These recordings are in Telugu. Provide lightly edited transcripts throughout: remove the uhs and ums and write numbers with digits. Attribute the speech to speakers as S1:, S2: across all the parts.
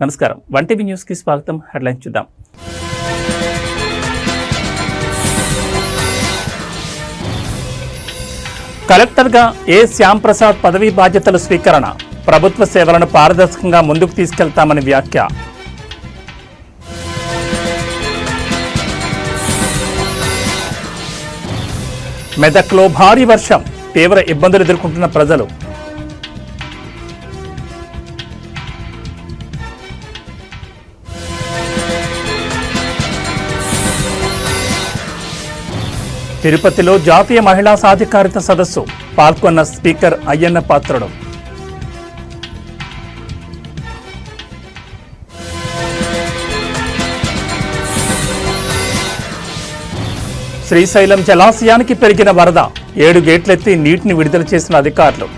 S1: నమస్కారం. వన్ టీవీ న్యూస్కి స్వాగతం. హెడ్లైన్స్ చూద్దాం. కలెక్టర్గా ఏ శ్యాంప్రసాద్ పదవీ బాధ్యతలు స్వీకరణ, ప్రభుత్వ సేవలను పారదర్శకంగా ముందుకు తీసుకెళ్తామని వ్యాఖ్య. మెదక్లో భారీ వర్షం, తీవ్ర ఇబ్బందులు ఎదుర్కొంటున్న ప్రజలు. తిరుపతిలో జాతీయ మహిళా సాధికారిత సదస్సు, పాల్గొన్న స్పీకర్ అయ్యన్న పాత్రుడు. శ్రీశైలం జలాశయానికి పెరిగిన వరద, 7 గేట్లెత్తి నీటిని విడుదల చేసిన అధికారులు.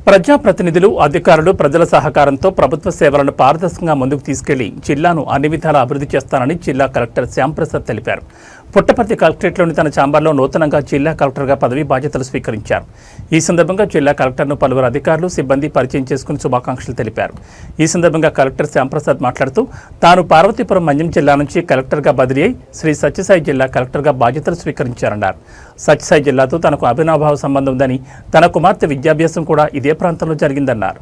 S1: ప్రజాప్రతినిధులు, అధికారులు, ప్రజల సహకారంతో ప్రభుత్వ సేవలను పారదర్శకంగా ముందుకు తీసుకెళ్లి జిల్లాను అన్ని విధాలా అభివృద్ధి చేస్తానని జిల్లా కలెక్టర్ శ్యాంప్రసాద్ తెలిపారు. పుట్టపర్తి కలెక్టరేట్లోని తన ఛాంబర్లో నూతనంగా జిల్లా కలెక్టర్గా పదవీ బాధ్యతలు స్వీకరించారు. ఈ సందర్భంగా జిల్లా కలెక్టర్ను పలువురు అధికారులు, సిబ్బంది పరిచయం చేసుకుని శుభాకాంక్షలు తెలిపారు. ఈ సందర్భంగా కలెక్టర్ శ్యాంప్రసాద్ మాట్లాడుతూ తాను పార్వతీపురం మన్యం జిల్లా నుంచి కలెక్టర్గా బదిలీ అయి శ్రీ సత్యసాయి జిల్లా కలెక్టర్గా బాధ్యతలు స్వీకరించారన్నారు. సత్యసాయి జిల్లాతో తనకు అభినాభావ సంబంధం ఉందని, తన కుమార్తె విద్యాభ్యాసం కూడా ఇదే ప్రాంతంలో జరిగిందన్నారు.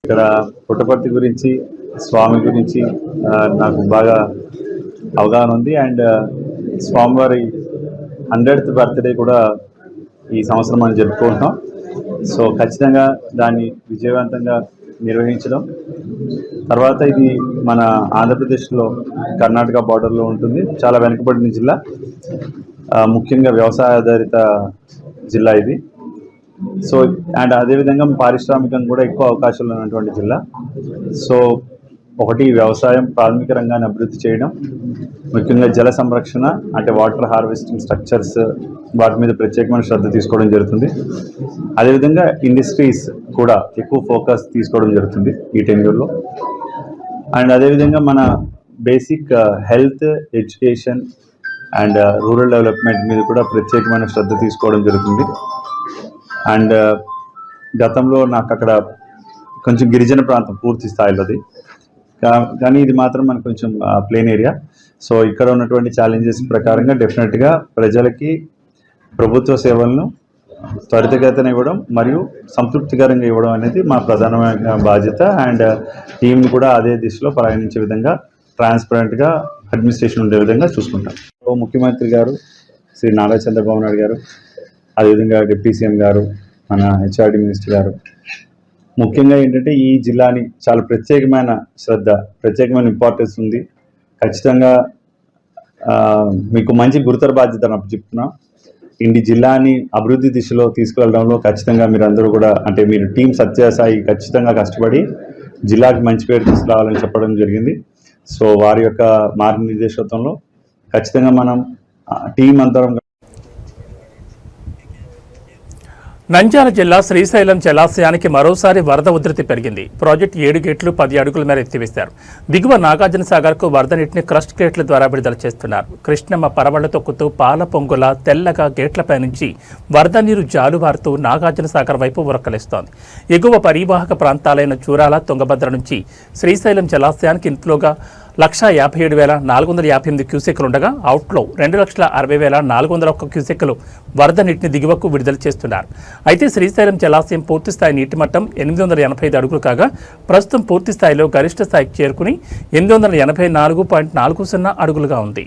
S2: ఇక్కడ పుట్టపర్తి గురించి, స్వామి గురించి నాకు బాగా అవగాహన ఉంది. అండ్ స్వామివారి 100th బర్త్డే కూడా ఈ సంవత్సరం మనం జరుపుకుంటున్నాం. సో ఖచ్చితంగా దాన్ని విజయవంతంగా నిర్వహించడం. తర్వాత ఇది మన ఆంధ్రప్రదేశ్లో కర్ణాటక బార్డర్లో ఉంటుంది. చాలా వెనుకబడిన జిల్లా, ముఖ్యంగా వ్యవసాయ ఆధారిత జిల్లా ఇది. సో అండ్ అదేవిధంగా పారిశ్రామికంగా కూడా ఎక్కువ అవకాశాలు ఉన్నటువంటి జిల్లా. సో ఒకటి వ్యవసాయం, ప్రాథమిక రంగాన్ని అభివృద్ధి చేయడం, ముఖ్యంగా జల సంరక్షణ అంటే వాటర్ హార్వెస్టింగ్ స్ట్రక్చర్స్, వాటి మీద ప్రత్యేకమైన శ్రద్ధ తీసుకోవడం జరుగుతుంది. అదేవిధంగా ఇండస్ట్రీస్ కూడా ఎక్కువ ఫోకస్ తీసుకోవడం జరుగుతుంది ఈ టెన్యూర్లో. అండ్ అదేవిధంగా మన basic health, education and rural development మీద కూడా ప్రత్యేకమైన శ్రద్ధ తీసుకోవడం జరుగుతుంది. అండ్ గతంలో నాకు అక్కడ కొంచెం గిరిజన ప్రాంతం పూర్తి స్థాయిలోది, కానీ ఇది మాత్రం మనకు కొంచెం ప్లేన్ ఏరియా. సో ఇక్కడ ఉన్నటువంటి ఛాలెంజెస్ ప్రకారంగా డెఫినెట్గా ప్రజలకి ప్రభుత్వ సేవలను త్వరితగతిన ఇవ్వడం మరియు సంతృప్తికరంగా ఇవ్వడం అనేది మా ప్రధానమైన బాధ్యత. అండ్ టీంని కూడా అదే దిశలో ప్రయాణించే విధంగా, ట్రాన్స్పరెంట్గా అడ్మినిస్ట్రేషన్ ఉండే విధంగా చూసుకుంటాం. ముఖ్యమంత్రి గారు శ్రీ నారా చంద్రబాబు నాయుడు గారు, అదేవిధంగా డిప్యూటీ సీఎం గారు, మన హెచ్ఆర్డి మినిస్టర్ గారు, ముఖ్యంగా ఏంటంటే ఈ జిల్లాని చాలా ప్రత్యేకమైన శ్రద్ధ, ప్రత్యేకమైన ఇంపార్టెన్స్ ఉంది. ఖచ్చితంగా మీకు మంచి గురుతర బాధ్యత చెప్తున్నా. ఈ జిల్లాని అభివృద్ధి దిశలో తీసుకువెళ్ళడంలో ఖచ్చితంగా మీరందరూ కూడా, అంటే మీరు టీం సత్యసాయి ఖచ్చితంగా కష్టపడి జిల్లాకి మంచి పేరు తీసుకురావాలని చెప్పడం జరిగింది. సో వారి యొక్క మార్గనిర్దేశత్వంలో ఖచ్చితంగా మనం టీం అందరం.
S1: నంద్యాల జిల్లా శ్రీశైలం జలాశయానికి మరోసారి వరద ఉధృతి పెరిగింది. ప్రాజెక్టు 7 గేట్లు 10 అడుగుల మేర ఎత్తివేశారు. దిగువ నాగార్జున సాగర్కు వరద నీటిని క్రస్ట్ గేట్ల ద్వారా విడుదల చేస్తున్నారు. కృష్ణమ్మ పరవళ్ల తొక్కుతూ పాల పొంగుల తెల్లగా గేట్లపై నుంచి వరద నీరు జాలువారుతూ నాగార్జున సాగర్ వైపు ఉరకలేస్తోంది. ఎగువ పరివాహక ప్రాంతాలైన చూరాల, తుంగభద్ర నుంచి శ్రీశైలం జలాశయానికి ఇంతలోగా 1,57,458 క్యూసెక్కులుండగా అవుట్లో 2,60,401 క్యూసెక్కులు వరద నీటిని దిగువకు విడుదల చేస్తున్నారు. అయితే శ్రీశైలం జలాశయం పూర్తిస్థాయి నీటి మట్టం 885 అడుగులు కాగా ప్రస్తుతం పూర్తి స్థాయిలో గరిష్ట స్థాయికి చేరుకుని 884.40 అడుగులుగా ఉంది.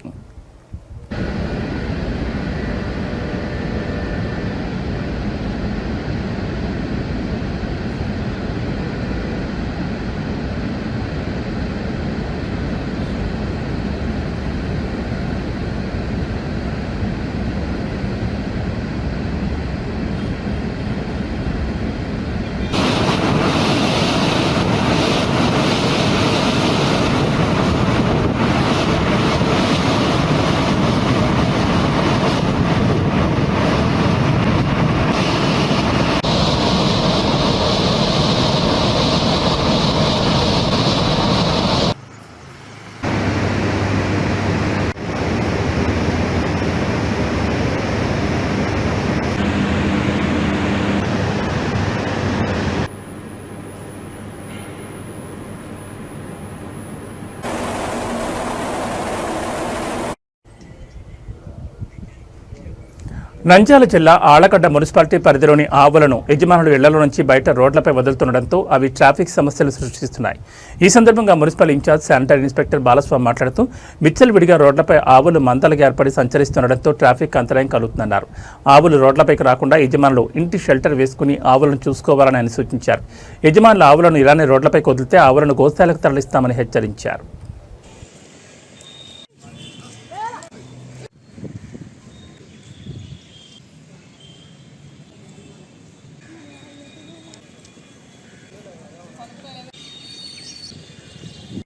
S1: నంద్యాల జిల్లా ఆళ్లగడ్డ మున్సిపాలిటీ పరిధిలోని ఆవులను యజమానులు ఇళ్లలో నుంచి బయట రోడ్లపై వదులుతుండటంతో అవి ట్రాఫిక్ సమస్యలు సృష్టిస్తున్నాయి. ఈ సందర్భంగా municipal incharge sanitary inspector Balaswamy మాట్లాడుతూ విచ్చలవిడిగా రోడ్లపై ఆవులు మందలుగా ఏర్పడి సంచరిస్తుండటంతో ట్రాఫిక్ అంతరాయం కలుగుతుందన్నారు. ఆవులు రోడ్లపైకి రాకుండా యజమానులు ఇంటి షెల్టర్ వేసుకుని ఆవులను చూసుకోవాలని ఆయన సూచించారు. యజమానులు ఆవులను ఇలానే రోడ్లపైకి వదిలితే ఆవులను గోశాలకు తరలిస్తామని హెచ్చరించారు.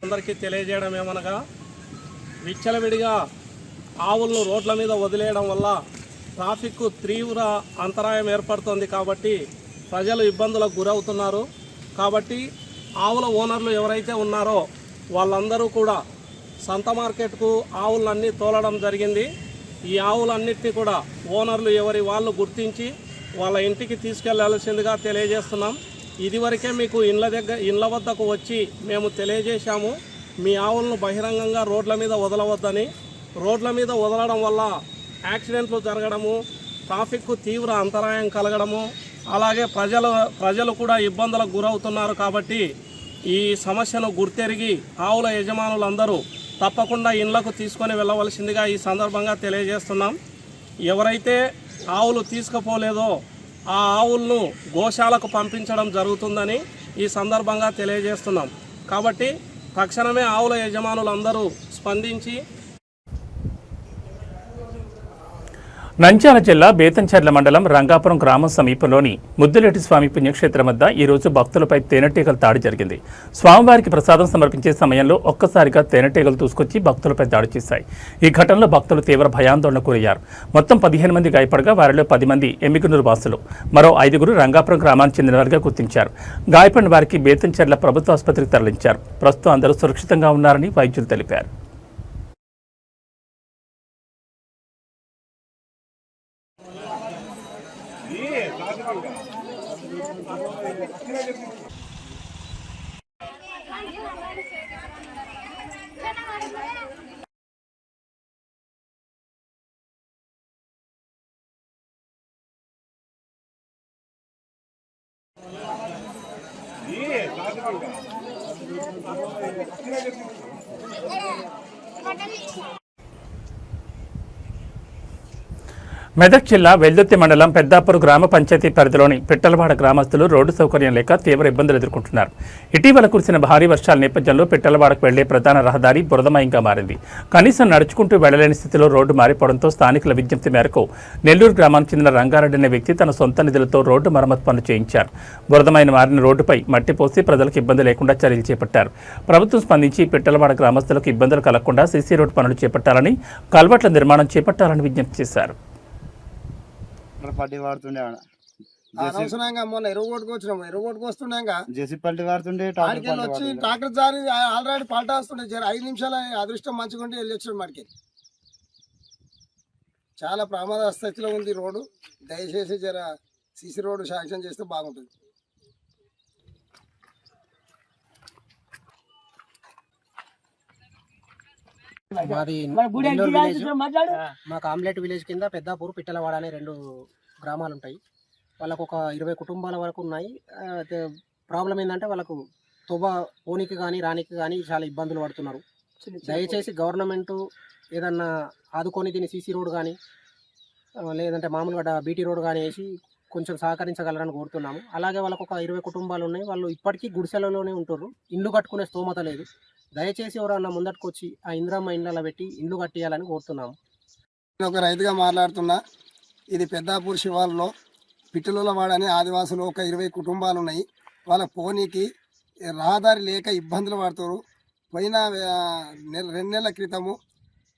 S3: అందరికీ తెలియజేయడం ఏమనగా విచ్చలవిడిగా ఆవులను రోడ్ల మీద వదిలేయడం వల్ల ట్రాఫిక్ తీవ్ర అంతరాయం ఏర్పడుతుంది. కాబట్టి ప్రజలు ఇబ్బందులకు గురవుతున్నారు. కాబట్టి ఆవుల ఓనర్లు ఎవరైతే ఉన్నారో వాళ్ళందరూ కూడా సంత మార్కెట్కు ఆవులన్నీ తోలడం జరిగింది. ఈ ఆవులన్నిటినీ కూడా ఓనర్లు ఎవరి వాళ్ళు గుర్తించి వాళ్ళ ఇంటికి తీసుకెళ్లాల్సిందిగా తెలియజేస్తున్నాం. ఇదివరకే మీకు ఇండ్ల వద్దకు వచ్చి మేము తెలియజేశాము, మీ ఆవులను బహిరంగంగా రోడ్ల మీద వదలవద్దని. రోడ్ల మీద వదలడం వల్ల యాక్సిడెంట్లు జరగడము, ట్రాఫిక్కు తీవ్ర అంతరాయం కలగడము, అలాగే ప్రజలు కూడా ఇబ్బందులకు గురవుతున్నారు. కాబట్టి ఈ సమస్యను గుర్తెరిగి ఆవుల యజమానులందరూ తప్పకుండా ఇండ్లకు తీసుకొని వెళ్ళవలసిందిగా ఈ సందర్భంగా తెలియజేస్తున్నాం. ఎవరైతే ఆవులు తీసుకుపోలేదో ఆ ఆవులను గోశాలకు పంపించడం జరుగుతుందని ఈ సందర్భంగా తెలియజేస్తున్నాం. కాబట్టి తక్షణమే ఆవుల యజమానులందరూ స్పందించి
S1: నంద్యాల జిల్లా బేతంచెర్ల మండలం రంగాపురం గ్రామం సమీపంలోని ముద్దులేటి స్వామి పుణ్యక్షేత్రం వద్ద ఈరోజు భక్తులపై తేనెటీగల దాడి జరిగింది. స్వామివారికి ప్రసాదం సమర్పించే సమయంలో ఒక్కసారిగా తేనెటీగలు దూసుకొచ్చి భక్తులపై దాడి చేశాయి. ఈ ఘటనలో భక్తులు తీవ్ర భయాందోళనకు గురయ్యారు. మొత్తం 15 మంది గాయపడగా వారిలో 10 మంది ఎమ్మిగునూరు వాసులు, మరో 5గురు రంగాపురం గ్రామానికి చెందినవారిగా గుర్తించారు. గాయపడిన వారికి బేతంచెర్ల ప్రభుత్వ ఆసుపత్రికి తరలించారు. ప్రస్తుతం అందరూ సురక్షితంగా ఉన్నారని వైద్యులు తెలిపారు. మెదక్ జిల్లా వెల్దుర్తి మండలం పెద్దాపూర్ గ్రామ పంచాయతీ పరిధిలోని పిట్టలవాడ గ్రామస్తులు రోడ్డు సౌకర్యం లేక తీవ్ర ఇబ్బందులు ఎదుర్కొంటున్నారు. ఇటీవల కురిసిన భారీ వర్షాల నేపథ్యంలో పిట్టలవాడకు వెళ్లే ప్రధాన రహదారి బురదమయంగా మారింది. కనీసం నడుచుకుంటూ వెళ్లలేని స్థితిలో రోడ్డు మారిపోవడంతో స్థానికుల విజ్ఞప్తి మేరకు నెల్లూరు గ్రామానికి చెందిన రంగారెడ్డి అనే వ్యక్తి తన సొంత నిధులతో రోడ్డు మరమ్మతు పనులు చేయించారు. బురదమైన మారిన రోడ్డుపై మట్టి పోసి ప్రజలకు ఇబ్బంది లేకుండా చర్యలు చేపట్టారు. ప్రభుత్వం స్పందించి పిట్టలవాడ గ్రామస్తులకు ఇబ్బందులు కలగకుండా సీసీ రోడ్డు పనులు చేపట్టాలని, కల్వర్ట్ల నిర్మాణం చేపట్టాలని విజ్ఞప్తి చేశారు.
S4: పట్టి వాడుతుండే
S5: అనవసరంగా మొన్న ఎరువు కొట్టుకొచ్చినాము, ఎరువు కొట్టుకొస్తుండగా
S4: జేసీ పల్టీ వాడుతుండే
S5: వచ్చి ట్రాక్టర్ జారి ఆల్రెడీ పల్టా వస్తుండే. 5 నిమిషాల అదృష్టం మంచిగుంటే వెళ్ళి వచ్చాడు మాడికి. చాలా ప్రమాద స్థితిలో ఉంది రోడ్డు. దయచేసి జర సీసీ రోడ్డు శాంక్షన్ చేస్తే బాగుంటుంది.
S6: మాకు ఆమ్లెట్ విలేజ్ కింద పెద్దాపూర్ పిట్టలవాడ అనే 2 గ్రామాలు ఉంటాయి. వాళ్ళకు ఒక 20 కుటుంబాల వరకు ఉన్నాయి. ప్రాబ్లం ఏంటంటే వాళ్ళకు పోనీకి కానీ రానికి కానీ చాలా ఇబ్బందులు పడుతున్నారు. దయచేసి గవర్నమెంట్ ఏదన్నా ఆదుకొని దీన్ని సీసీ రోడ్ కానీ లేదంటే మామూలుగా బీటీ రోడ్ కానీ వేసి కొంచెం సహకరించగలరని కోరుతున్నాము. అలాగే వాళ్ళకు ఒక 20 కుటుంబాలు ఉన్నాయి. వాళ్ళు ఇప్పటికీ గుడిసెలలోనే ఉంటున్నారు. ఇల్లు కట్టుకునే స్తోమత లేదు. దయచేసి ఎవరన్నా ముందట్టుకొచ్చి ఆ ఇంద్రమ్మ ఇండ్లలో పెట్టి ఇల్లు కట్టియాలని కోరుతున్నాము.
S5: నేను ఒక రైతుగా మాట్లాడుతున్నా. ఇది పెద్దాపూర్ శివార్లో పిట్టలవాడ అనే ఆదివాసులు ఒక 20 కుటుంబాలు ఉన్నాయి. వాళ్ళ పోనీకి రహదారి లేక ఇబ్బందులు పడుతారు. పోయిన 2 నెలల క్రితము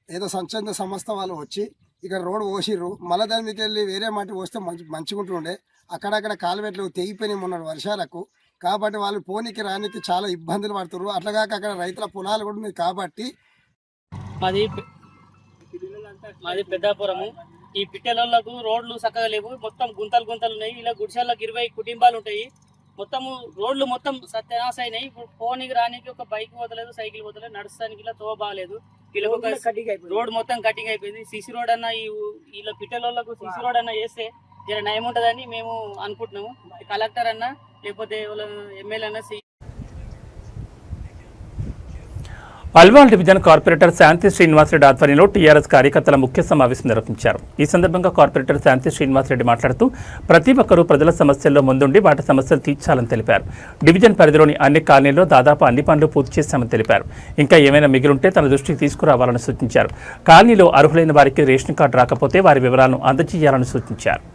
S5: ఏదో స్వచ్ఛంద సంస్థ వాళ్ళు వచ్చి ఇక్కడ రోడ్డు పోసిర్రు. మళ్ళీ దాని మీకు వెళ్ళి వేరే మట్టి పోస్తే మంచిగుంటుండే. అక్కడక్కడ కాలువెట్లు తెగిపోయినాయి మొన్న వర్షాలకు. కాబట్టి వాళ్ళు పోనీకి రానికి చాలా ఇబ్బందులు పడుతున్నారు. అట్లాగాక అక్కడ రైతుల పొలాలు కూడా ఉన్నాయి. కాబట్టి
S7: మాది పెద్దాపురము. ఈ పిట్టెలకు రోడ్లు చక్కగా లేవు. మొత్తం గుంతలు ఉన్నాయి. ఇలా గుడిసెలకు 20 కుటుంబాలు ఉంటాయి. మొత్తము రోడ్లు మొత్తం సత్యనాశ అయినాయి. ఇప్పుడు పోనీకి రానికి ఒక బైక్ పోతలేదు, సైకిల్ పోతలేదు, నడుస్తానికి ఇలా తో బాగాలేదు. వీళ్ళకి ఒక రోడ్ మొత్తం కటింగ్ అయిపోయింది. సిసి రోడ్ అన్న వీళ్ళ పిట్టలకు సిసి రోడ్ అన్న వేస్తే జర నయం ఉంటుందని మేము అనుకుంటున్నాము. కలెక్టర్ అన్న లేకపోతే ఎమ్మెల్యే అన్న
S1: అల్వాల్ డివిజన్ కార్పొరేటర్ శాంతి శ్రీనివాసరెడ్డి ఆధ్వర్యంలో టీఆర్ఎస్ కార్యకర్తల ముఖ్య సమావేశం నిర్వహించారు. ఈ సందర్భంగా కార్పొరేటర్ శాంతి శ్రీనివాసరెడ్డి మాట్లాడుతూ ప్రతి ఒక్కరూ ప్రజల సమస్యల్లో ముందుండి వాటి సమస్యలు తీర్చాలని తెలిపారు. డివిజన్ పరిధిలోని అన్ని కాలనీల్లో దాదాపు అన్ని పనులు పూర్తి చేశామని తెలిపారు. ఇంకా ఏమైనా మిగిలుంటే తన దృష్టికి తీసుకురావాలని సూచించారు. కాలనీలో అర్హులైన వారికి రేషన్ కార్డు రాకపోతే వారి వివరాలను అందజేయాలని సూచించారు.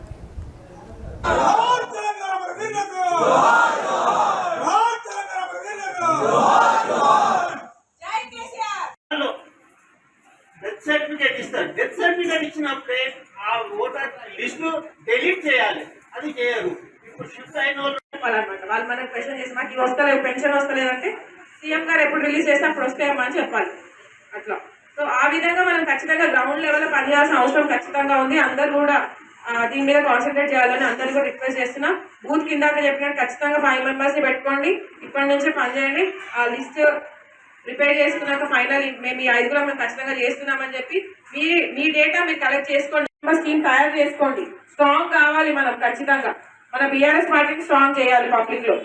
S4: సర్టిఫికేట్ ఇస్తారు. డెత్ సర్టిఫికేట్ ఇచ్చినప్పుడే ఆ ఓటర్ లిస్టు డిలీట్ చేయాలి, అది చేయరు. ఇప్పుడు షిఫ్ట్ అయిన వాళ్ళు
S8: వాళ్ళు మనకు క్వశ్చన్ చేసి మాకు వస్తలేవు, పెన్షన్ వస్తలేదంటే సీఎం గారు ఎప్పుడు రిలీజ్ చేస్తే అప్పుడు వస్తాయమ్మా అని చెప్పాలి. అట్లా సో ఆ విధంగా మనం ఖచ్చితంగా గ్రౌండ్ లెవెల్లో పనిచేయాల్సిన అవసరం ఖచ్చితంగా ఉంది. అందరూ కూడా దీని మీద కాన్సన్ట్రేట్ చేయాలని అందరూ కూడా రిక్వెస్ట్ చేస్తున్నాం. బూత్ కిందాక చెప్పినట్టు ఖచ్చితంగా 5 మెంబర్స్ని పెట్టుకోండి, ఇప్పటి నుంచే పనిచేయండి. ఆ లిస్ట్ ప్రిపేర్ చేసుకున్నాక ఫైనల్ మేము ఈ 5 మేము ఖచ్చితంగా చేస్తున్నామని చెప్పి మీ డేటా మీరు కలెక్ట్ చేసుకోండి. స్కీమ్ తయారు చేసుకోండి. స్ట్రాంగ్ కావాలి మనం ఖచ్చితంగా. మన బీఆర్ఎస్ పార్టీని స్ట్రాంగ్ చేయాలి పబ్లిక్ లో.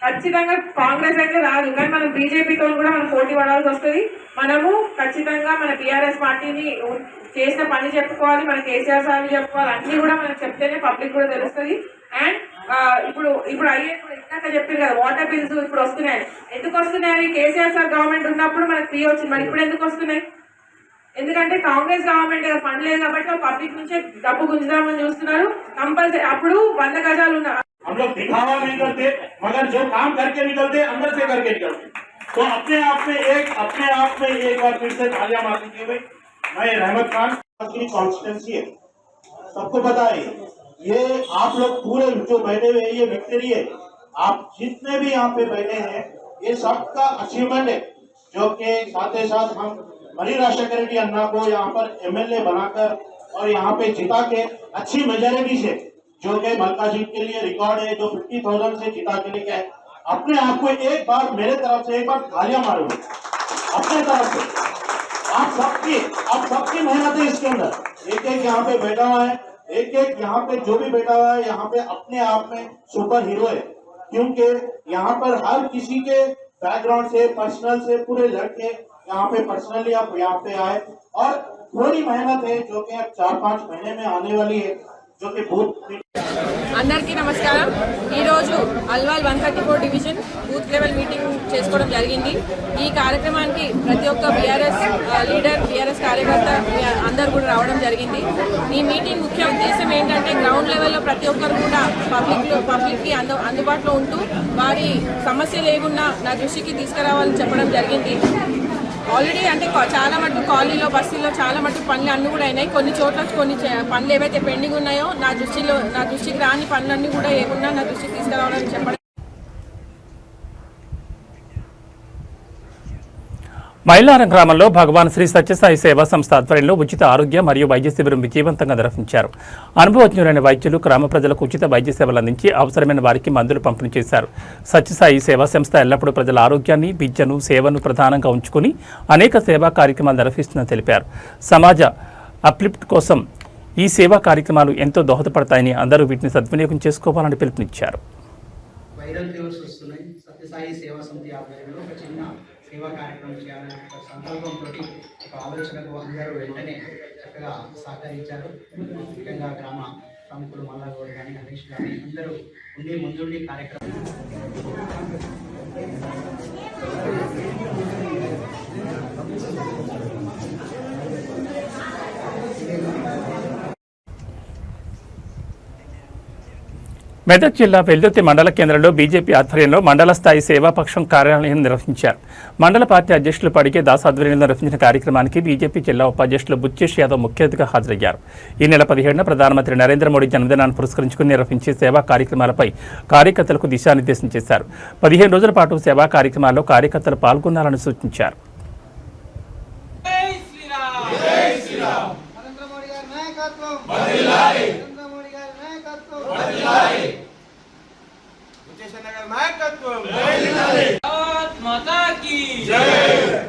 S8: ఖచ్చితంగా కాంగ్రెస్ అయితే రాదు, కానీ మనం బీజేపీతో కూడా మనం పోటీ పడాల్సి వస్తుంది. మనము ఖచ్చితంగా మన బీఆర్ఎస్ పార్టీని చేసిన పని చెప్పుకోవాలి, మన కేసీఆర్ సార్ చెప్పుకోవాలి. అన్ని కూడా మనం చెప్తేనే పబ్లిక్ కూడా తెలుస్తుంది. అండ్ ఇప్పుడు అయ్యే ఇందాక చెప్పారు కదా వాటర్ బిల్స్ ఇప్పుడు వస్తున్నాయి. ఎందుకు వస్తున్నాయి? కేసీఆర్ సార్ గవర్నమెంట్ ఉన్నప్పుడు మనకు ఫ్రీ వచ్చింది, మరి ఇప్పుడు ఎందుకు వస్తున్నాయి? ఎందుకంటే కాంగ్రెస్ గవర్నమెంట్ ఫండ్ లేదు కాబట్టి పబ్లిక్ నుంచే డబ్బు గుంజుదామని చూస్తున్నారు. కంపల్సరీ అప్పుడు 100 గజాలు ఉన్న
S4: हम लोग दिखावा नहीं करते, मगर जो काम करके निकलते अंदर से करके निकलते. तो अपने आप में एक बार फिर से तालियां मार दीजिए भाई. मैं रहमत खान की कॉन्स्टिट्यूंसी है, सबको पता है. ये आप लोग पूरे जो बैठे हुए ये विक्ट्री है. आप जितने भी यहाँ पे बैठे हैं ये सबका अचीवमेंट है, जो कि साथ ही साथ हम मनी राजशेखर रेड्डी अन्ना को यहाँ पर एमएलए बनाकर और यहाँ पे जिता के अच्छी मेजोरिटी से, जो कि मलका सीट के लिए रिकॉर्ड है, जो 50,000 से जिता के लेके आए. अपने आप को एक बार मेरे तरफ से एक बार तालियां मारो अपने तरफ से. आप सबकी मेहनत है इसके अंदर. एक यहाँ पे बैठा हुआ है, एक यहाँ पे जो भी बैठा हुआ है यहाँ पे अपने आप में सुपर हीरो है, क्योंकि यहाँ पर हर किसी के बैकग्राउंड से पर्सनल से पूरे लड़के यहाँ पे पर्सनली आप यहाँ पे आए और थोड़ी मेहनत है जो कि अब 4-5 महीने में आने वाली है, जो कि बहुत.
S8: అందరికీ నమస్కారం. ఈరోజు Alwal 134 division booth level meeting చేసుకోవడం జరిగింది. ఈ కార్యక్రమానికి ప్రతి ఒక్క బీఆర్ఎస్ లీడర్, బీఆర్ఎస్ కార్యకర్త అందరూ కూడా రావడం జరిగింది. ఈ మీటింగ్ ముఖ్య ఉద్దేశం ఏంటంటే గ్రౌండ్ లెవెల్లో ప్రతి ఒక్కరు కూడా పబ్లిక్కి అందుబాటులో ఉంటూ వారి సమస్య లేకుండా నా దృష్టికి తీసుకురావాలని చెప్పడం జరిగింది. ఆల్రెడీ అంటే చాలా మటుకు కాలనీలో బస్సుల్లో చాలా మటుకు పనులు అన్నీ కూడా అయినాయి. కొన్ని చోట్ల కొన్ని పనులు ఏవైతే పెండింగ్ ఉన్నాయో నా దృష్టికి రాని పనులన్నీ కూడా ఏమున్నా నా దృష్టికి తీసుకురావాలని చెప్పడం.
S1: మైలారం గ్రామంలో భగవాన్ శ్రీ సత్యసాయి సేవా సంస్థ ఆధ్వర్యంలో ఉచిత ఆరోగ్య మరియు వైద్య శిబిరం విజయవంతంగా నిర్వహించారు. అనుభవజ్ఞులైన వైద్యులు గ్రామ ప్రజలకు ఉచిత వైద్య సేవలు అందించి అవసరమైన వారికి మందులు పంపిణీ చేశారు. సత్యసాయి సేవా సంస్థ ఎల్లప్పుడూ ప్రజల ఆరోగ్యాన్ని, విద్యను, సేవను ప్రధానంగా ఉంచుకుని అనేక సేవా కార్యక్రమాలు నిర్వహిస్తుందని తెలిపారు. సమాజ అప్లిఫ్ట్ కోసం ఈ సేవా కార్యక్రమాలు ఎంతో దోహదపడతాయని అందరూ వీటిని సద్వినియోగం చేసుకోవాలని పిలుపునిచ్చారు.
S6: సేవా కార్యక్రమం చేయాలనే ఒక సంకల్పంతో ఒక ఆలోచనకు అందరూ వెంటనే చక్కగా సహకరించారు. ముఖ్యంగా గ్రామ ప్రముఖులు మల్లాగౌడ్ కానీ, హరీష్ కానీ అందరూ ఉండి ముందుండి కార్యక్రమం.
S1: మెదక్ జిల్లా వెల్దుర్తి మండల కేంద్రంలో బీజేపీ ఆధ్వర్యంలో మండల స్థాయి సేవాపక్షం కార్యాలయం నిర్వహించారు. మండల పార్టీ అధ్యక్షులు పడిగే దాస్ ఆధ్వర్యంలో నిర్వహించిన కార్యక్రమానికి బీజేపీ జిల్లా ఉపాధ్యక్షులు బుచ్చేష్ యాదవ్ ముఖ్య అతిథిగా హాజరయ్యారు. ఈ నెల 17న ప్రధానమంత్రి నరేంద్ర మోడీ జన్మదినాన్ని పురస్కరించుకుని నిర్వహించే సేవా కార్యక్రమాలపై కార్యకర్తలకు దిశానిర్దేశం చేశారు. 15 రోజుల పాటు సేవా కార్యక్రమాల్లో కార్యకర్తలు పాల్గొనాలని సూచించారు.
S9: भारत माता की जय,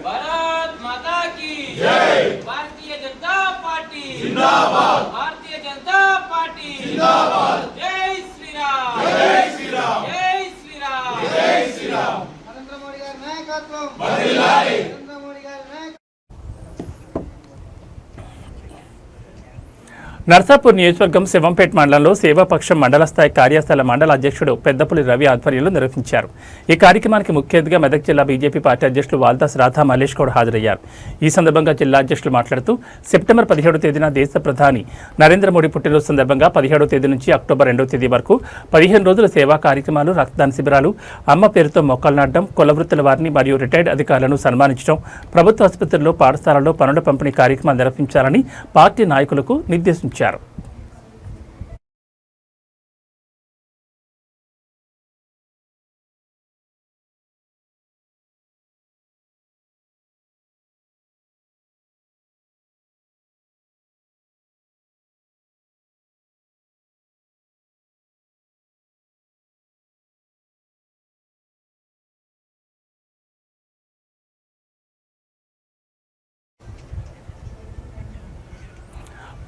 S9: भारत माता की जय.
S5: నాయకత్వం నరేంద్ర మోడీ గారి నాయకత్వం.
S1: నర్సాపూర్ నియోజకవర్గం శివంపేట మండలంలో సేవాపక్షం మండల స్థాయి కార్యశాల మండల అధ్యక్షుడు పెద్దపులి రవి ఆధ్వర్యంలో నిర్వహించారు. ఈ కార్యక్రమానికి ముఖ్య అతిథిగా మెదక్ జిల్లా బీజేపీ పార్టీ అధ్యక్షులు వాల్దాస్ రాధా మల్లేష్ గౌడ్ హాజరయ్యారు. ఈ సందర్భంగా జిల్లా అధ్యక్షులు మాట్లాడుతూ సెప్టెంబర్ 17వ తేదీన దేశ ప్రధాని నరేంద్ర మోడీ పుట్టినరోజు సందర్భంగా 17వ తేదీ నుంచి అక్టోబర్ 2వ తేదీ వరకు 15 రోజుల సేవా కార్యక్రమాలు, రక్తదాన శిబిరాలు, అమ్మ పేరుతో మొక్కలు నాటడం, కులవృత్తుల వారిని మరియు రిటైర్డ్ అధికారులను సన్మానించడం, ప్రభుత్వ ఆసుపత్రుల్లో, పాఠశాలల్లో పనుల పంపిణీ కార్యక్రమాలు నిర్వహించాలని పార్టీ నాయకులకు నిర్దేశించారు.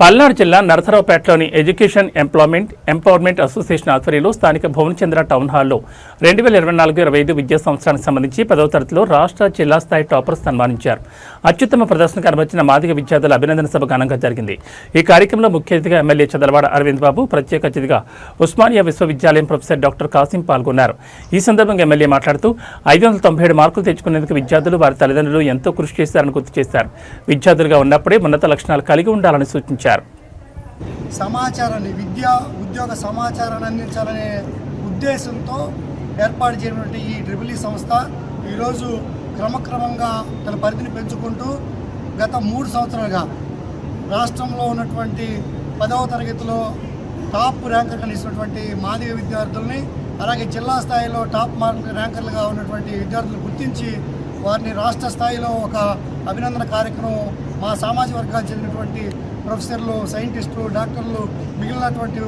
S1: పల్నాడు జిల్లా నరసరావుపేటలోని ఎడ్యుకేషన్ ఎంపవర్మెంట్ అసోసియేషన్ ఆధ్వర్యంలో స్థానిక భువనచంద్ర టౌన్ హాల్లో 2024-25 విద్యా సంవత్సరానికి సంబంధించి 10వ తరగతిలో రాష్ట్ర జిల్లా స్థాయి టాపర్స్ సన్మానించారు. అత్యుత్తమ ప్రదర్శన కనబర్చిన మాదిగ విద్యార్థుల అభినందన సభ ఘనంగా జరిగింది. ఈ కార్యక్రమంలో ముఖ్య అతిథిగా ఎమ్మెల్యే చదలవాడ అరవింద్ బాబు, ప్రత్యేక అతిథిగా ఉస్మానియా విశ్వవిద్యాలయం ప్రొఫెసర్ డాక్టర్ కాసిం పాల్గొన్నారు. ఈ సందర్భంగా ఎమ్మెల్యే మాట్లాడుతూ 597 మార్కులు తెచ్చుకునేందుకు విద్యార్థులు, వారి తల్లిదండ్రులు ఎంతో కృషి చేశారని గుర్తు చేశారు. విద్యార్థులుగా ఉన్నప్పుడే ఉన్నత లక్షణాలు కలిగి ఉండాలని సూచించారు.
S5: సమాచారాన్ని ఉద్యోగ సమాచారాన్ని అందించాలనే ఉద్దేశంతో ఏర్పాటు చేయబడిన ఈ ట్రిపుల్ సంస్థ ఈరోజు క్రమక్రమంగా తన పరిధిని పెంచుకుంటూ గత 3 సంవత్సరాలుగా రాష్ట్రంలో ఉన్నటువంటి 10వ తరగతిలో టాప్ ర్యాంకర్గా నిలిచినటువంటి మాదిగ విద్యార్థుల్ని, అలాగే జిల్లా స్థాయిలో టాప్ ర్యాంకర్లుగా ఉన్నటువంటి విద్యార్థులు గుర్తించి వారిని రాష్ట్ర స్థాయిలో ఒక అభినందన కార్యక్రమం మా సామాజిక వర్గానికి చెందినటువంటి ప్రొఫెసర్లు, సైంటిస్టులు, డాక్టర్లు, మిగిలినటువంటి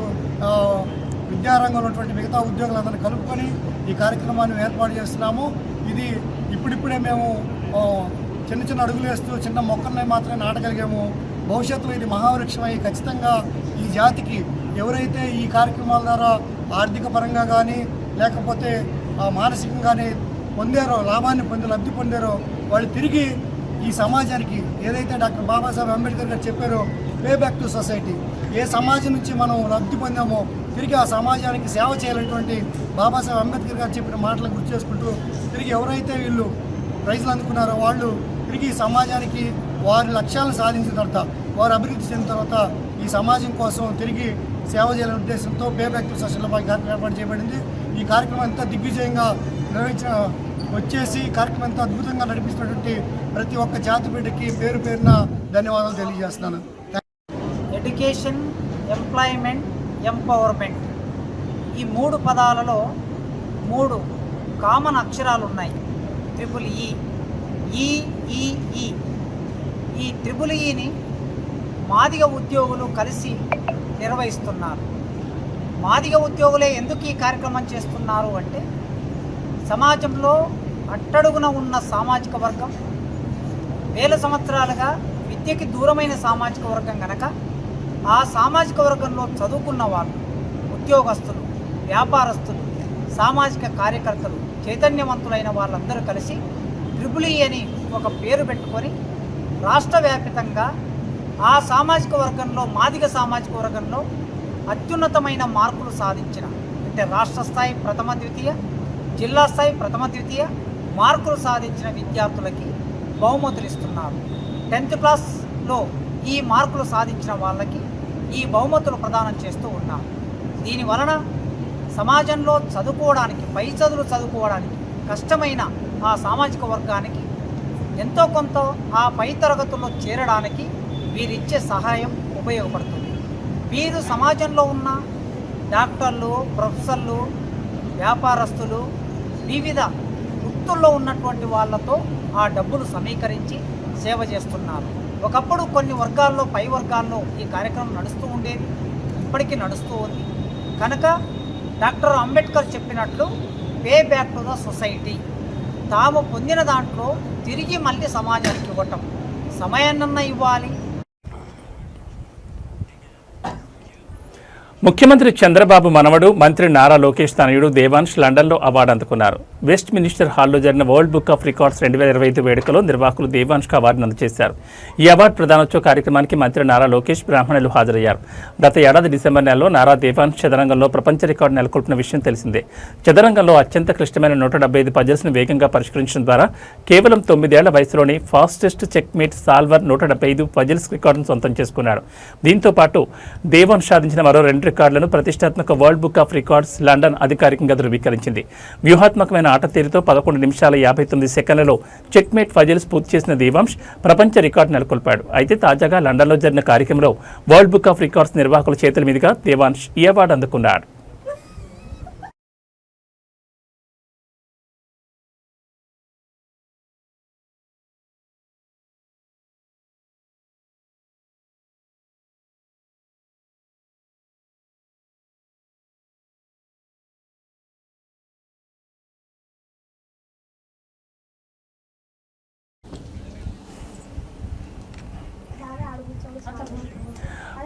S5: విద్యారంగంలో ఉన్నటువంటి మిగతా ఉద్యోగులందరినీ కలుపుకొని ఈ కార్యక్రమాన్ని ఏర్పాటు చేస్తున్నాము. ఇది ఇప్పుడిప్పుడే మేము చిన్న చిన్న అడుగులు వేస్తూ చిన్న మొక్కల్ని మాత్రమే నాటగలిగాము. భవిష్యత్తులో ఇది మహావృక్షమై ఖచ్చితంగా ఈ జాతికి ఎవరైతే ఈ కార్యక్రమాల ద్వారా ఆర్థిక పరంగా కానీ లేకపోతే మానసికంగానే పొందారో, లబ్ధి పొందారో వాళ్ళు తిరిగి ఈ సమాజానికి ఏదైతే డాక్టర్ బాబాసాహెబ్ అంబేద్కర్ గారు చెప్పారో పే బ్యాక్ టు సొసైటీ, ఏ సమాజం నుంచి మనం లబ్ధి పొందామో తిరిగి ఆ సమాజానికి సేవ చేయాలనేటువంటి బాబాసాహెబ్ అంబేద్కర్ గారు చెప్పిన మాటలు గుర్తు చేసుకుంటూ తిరిగి ఎవరైతే వీళ్ళు ప్రైజ్లు అందుకున్నారో వాళ్ళు తిరిగి సమాజానికి వారి లక్ష్యాలను సాధించిన తర్వాత, వారు అభివృద్ధి చెందిన తర్వాత ఈ సమాజం కోసం తిరిగి సేవ చేయాలనే ఉద్దేశంతో పే బ్యాక్ టు సొసైటీలో కార్యక్రమం ఏర్పాటు చేయబడింది. ఈ కార్యక్రమం ఎంత దిగ్విజయంగా వచ్చేసి కార్యక్రమం ఎంత అద్భుతంగా నడిపిస్తున్నటువంటి ప్రతి ఒక్క జాతి బిడ్డకి పేరు పేరున ధన్యవాదాలు తెలియజేస్తున్నాను.
S9: ఎడ్యుకేషన్, ఎంప్లాయ్మెంట్, ఎంపవర్మెంట్ ఈ 3 పదాలలో 3 కామన్ అక్షరాలు ఉన్నాయి. Triple E. ఈ ట్రిపుల్ ఈని మాదిగ ఉద్యోగులు కలిసి నిర్వహిస్తున్నారు. మాదిగ ఉద్యోగులే ఎందుకు ఈ కార్యక్రమం చేస్తున్నారు అంటే, సమాజంలో అట్టడుగున ఉన్న సామాజిక వర్గం, వేల సంవత్సరాలుగా విద్యకి దూరమైన సామాజిక వర్గం కనుక ఆ సామాజిక వర్గంలో చదువుకున్న వాళ్ళు, ఉద్యోగస్తులు, వ్యాపారస్తులు, సామాజిక కార్యకర్తలు, చైతన్యవంతులైన వాళ్ళందరూ కలిసి ట్రిపుల్ ఈ అని ఒక పేరు పెట్టుకొని రాష్ట్ర వ్యాప్తంగా ఆ సామాజిక వర్గంలో, మాదిగ సామాజిక వర్గంలో అత్యున్నతమైన మార్కులు సాధించిన, అంటే రాష్ట్ర స్థాయి ప్రథమ ద్వితీయ, జిల్లా స్థాయి ప్రథమ ద్వితీయ మార్కులు సాధించిన విద్యార్థులకి బహుమతులు ఇస్తున్నారు. 10th క్లాస్లో ఈ మార్కులు సాధించిన వాళ్ళకి ఈ బహుమతులు ప్రదానం చేస్తూ ఉన్నారు. దీనివలన సమాజంలో చదువుకోవడానికి, పై చదువులు చదువుకోవడానికి కష్టమైన ఆ సామాజిక వర్గానికి ఎంతో కొంత ఆ పై తరగతుల్లో చేరడానికి వీరిచ్చే సహాయం ఉపయోగపడుతుంది. వీరు సమాజంలో ఉన్న డాక్టర్లు, ప్రొఫెసర్లు, వ్యాపారస్తులు, వివిధ వృత్తుల్లో ఉన్నటువంటి వాళ్ళతో ఆ డబ్బులు సమీకరించి సేవ చేస్తున్నారు. ఒకప్పుడు కొన్ని వర్గాల్లో, పై వర్గాల్లో ఈ కార్యక్రమం నడుస్తూ ఉండేది, ఇప్పటికీ నడుస్తూ ఉంది. కనుక డాక్టర్ అంబేద్కర్ చెప్పినట్లు pay back to the society, తాము పొందిన దాంట్లో తిరిగి మళ్ళీ సమాజానికి ఇవ్వటం, సమయాన్నన్నా ఇవ్వాలి.
S1: ముఖ్యమంత్రి చంద్రబాబు మనవడు మంత్రి నారా లోకేష్ తనయుడు దేవాంశ్ లండన్లో అవార్డు అందుకున్నారు. వెస్ట్ మినిస్టర్ హాల్లో జరిగిన వరల్డ్ బుక్ ఆఫ్ రికార్డ్స్ 2025 వేడుకలో నిర్వాహకులు దేవాంష్కు అవార్డును అందజేశారు. ఈ అవార్డు ప్రదానోత్సవ కార్యక్రమానికి మంత్రి నారా లోకేష్ బ్రాహ్మణులు హాజరయ్యారు. గత ఏడాది డిసెంబర్ నెలలో నారా దేవాంశ్ చదరంగంలో ప్రపంచ రికార్డు నెలకొల్పిన విషయం తెలిసిందే. చదరంగంలో అత్యంత క్లిష్టమైన 175 పజిల్స్ను వేగంగా పరిష్కరించడం ద్వారా కేవలం 9 ఏళ్ల వయసులోనే ఫాస్టెస్ట్ చెక్మేట్ సాల్వర్ 175 పజిల్స్ రికార్డును సొంతం చేసుకున్నాడు. దీంతో పాటు దేవాంశ్ సాధించిన మరో 2 రికార్డులను ప్రతిష్టాత్మక world book of records London అధికారికంగా ధృవీకరించింది. వ్యూహాత్మకమైన ఆట తీరుతో 11 నిమిషాల 59 సెకండ్లలో చెక్మేట్ పజిల్స్ పూర్తి చేసిన దేవాంశ్ ప్రపంచ రికార్డు నెలకొల్పాడు. అయితే తాజాగా లండన్లో జరిగిన కార్యక్రమంలో వరల్డ్ బుక్ ఆఫ్ రికార్డ్స్ నిర్వాహకుల చేతుల మీదుగా దేవాంశ్ ఈ అవార్డు అందుకున్నాడు.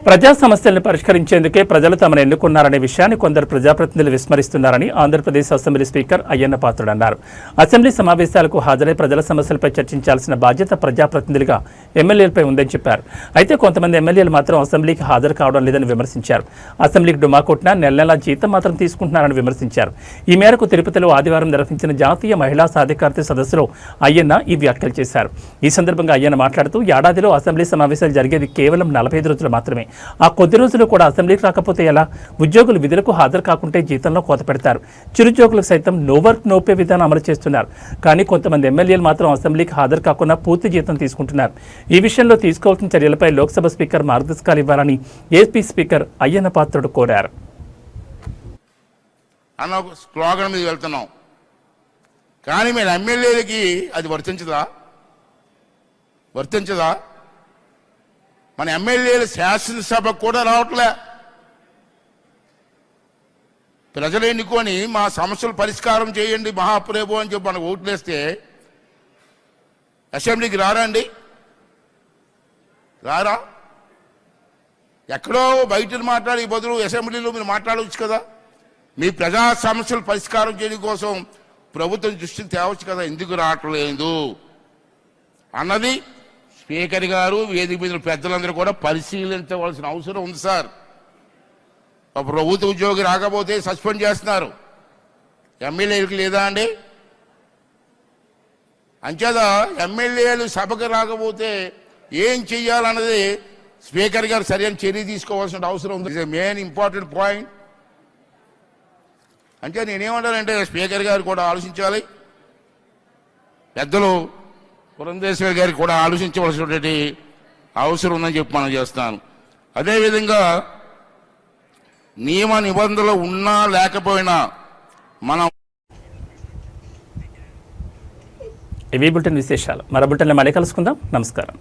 S1: ప్రజా సమస్యలను పరిష్కరించేందుకే ప్రజలు తమను ఎన్నుకున్నారనే విషయాన్ని కొందరు ప్రజాప్రతినిధులు విస్మరిస్తున్నారని ఆంధ్రప్రదేశ్ అసెంబ్లీ స్పీకర్ అయ్యన్న పాత్రుడు అన్నారు. అసెంబ్లీ సమావేశాలకు హాజరై ప్రజల సమస్యలపై చర్చించాల్సిన బాధ్యత ప్రజాప్రతినిధులుగా ఎమ్మెల్యేలపై ఉందని చెప్పారు. అయితే కొంతమంది ఎమ్మెల్యేలు మాత్రం అసెంబ్లీకి హాజరు కావడం లేదని విమర్శించారు. అసెంబ్లీకి డుమా కొట్టినా నెల జీతం మాత్రం తీసుకుంటున్నారని విమర్శించారు. ఈ మేరకు తిరుపతిలో ఆదివారం నిర్వహించిన జాతీయ మహిళా సాధికారత సదస్సులో అయ్యన్న ఈ వ్యాఖ్యలు చేశారు. ఈ సందర్భంగా అయ్యన్న మాట్లాడుతూ ఏడాదిలో అసెంబ్లీ సమావేశాలు జరిగేది కేవలం 45 రోజులు మాత్రమే. ఆ కొద్ది రోజులు కూడా అసెంబ్లీకి రాకపోతే ఎలా? ఉద్యోగులు విధులకు హాజరు కాకుంటే జీతంలో కోత పెడతారు. చిరుద్యోగులకు సైతం నో వర్క్ నో పే విధానం అమలు చేస్తున్నారు. కానీ కొంతమంది ఎమ్మెల్యేలు మాత్రం అసెంబ్లీకి హాజరు కాకుండా పూర్తి జీతం తీసుకుంటున్నారు. ఈ విషయంలో తీసుకోవాల్సిన చర్యలపై లోక్సభ స్పీకర్ మార్గదర్శకాలు ఇవ్వాలని ఏపీ స్పీకర్ అయ్యన్న పాత్రుడు కోరారు.
S10: అన్న స్లోగన్ మీద వెళ్తున్నాం, కానీ మీరు ఎమ్మెల్యేలకి అది వర్తించదా? మన ఎమ్మెల్యేలు శాసనసభకు కూడా రావట్లే. ప్రజలు ఎన్నుకొని మా సమస్యలు పరిష్కారం చేయండి మహాప్రభు అని చెప్పి మనకు ఓట్లేస్తే అసెంబ్లీకి రారండి? రారా? ఎక్కడో బయట మాట్లాడే బదులు అసెంబ్లీలో మీరు మాట్లాడవచ్చు కదా. మీ ప్రజా సమస్యలు పరిష్కారం చేయడం కోసం ప్రభుత్వం దృష్టికి తేవచ్చు కదా. ఎందుకు రావట్లేదు అన్నది స్పీకర్ గారు, వేదిక మీద పెద్దలందరూ కూడా పరిశీలించవలసిన అవసరం ఉంది సార్. ప్రభుత్వ ఉద్యోగి రాకపోతే సస్పెండ్ చేస్తున్నారు, ఎమ్మెల్యేలకు లేదా అండి? అంచేత ఎమ్మెల్యేలు సభకు రాకపోతే ఏం చెయ్యాలన్నది స్పీకర్ గారు సరైన చర్య తీసుకోవాల్సిన అవసరం ఉంది. It's main important point. అంటే నేనేమంటానంటే స్పీకర్ గారు కూడా ఆలోచించాలి, పెద్దలు పురంధేశ్వరి గారికి కూడా ఆలోచించవలసినటువంటి అవసరం ఉందని చెప్పి మనం చేస్తాను. అదేవిధంగా నియమ నిబంధనలు ఉన్నా లేకపోయినా మనం
S1: ఇవి బులెటిన్ విశేషాలు. మరో బులెటిన్లో మళ్ళీ కలుసుకుందాం. నమస్కారం.